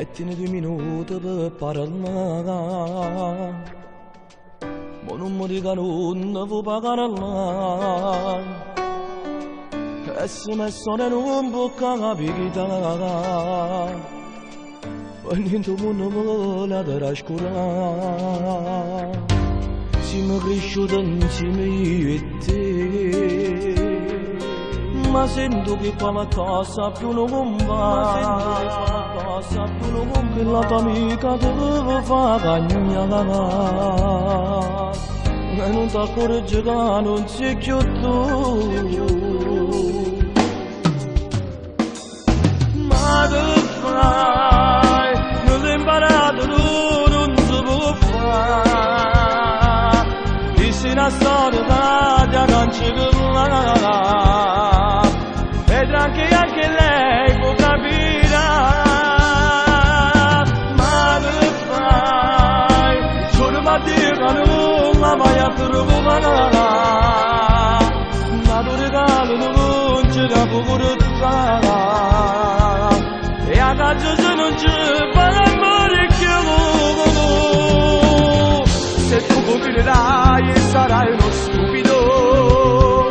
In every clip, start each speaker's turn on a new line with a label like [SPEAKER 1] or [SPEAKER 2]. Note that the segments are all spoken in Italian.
[SPEAKER 1] Mettini 2 minuti per parlare, ma non mi dica non vuoi pagare, e se mi sono non può capire, e niente mondo vuole trascurare, siamo cresciuti insieme io e te, ma sento che quella cosa più non va. Che la tua amica deve fare cagnare e non ti accorgi che non sei più tu. Ma che fai? Non hai imparato, non si può fare. Dissi una storia che non ci va, vedrà che anche lei può capire. Non vai a trovare, ma tu regalo non ce la puoi fare, e a casa se non c'è per amore più. Se tu confiderai sarai uno stupido,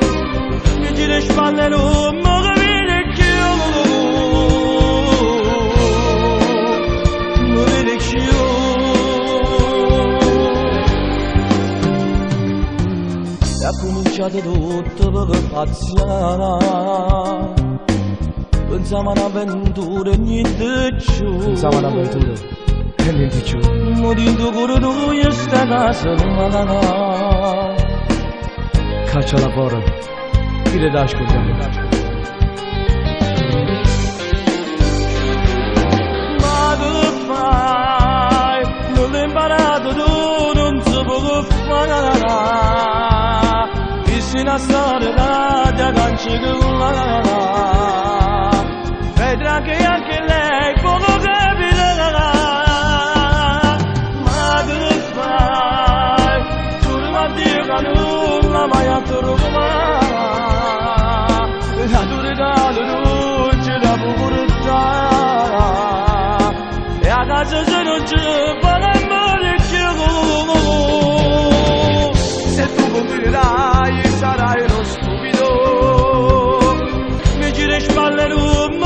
[SPEAKER 1] mi giri le spalle non mi capire più, mi vedi più. Ha cominciato tutto per pazzia, pensavo un'avventura e niente più.
[SPEAKER 2] Pensavo un'avventura e niente più.
[SPEAKER 1] Ma dentro cuore tu io sta casa non
[SPEAKER 2] caccia la porta, chi le dà ascoltare?
[SPEAKER 1] Ma che fai? Non l'hai imparato tu, non si può fare. Una storia che non ci va, vedrà che anche lei può capire. Ma che fai? Tu non ti dica nulla, vai a trovare, la tua regalo non ce la può portare, e a casa se non c'è per amore più. Se tu confiderai sarai uno stupido, mi giri le spalle non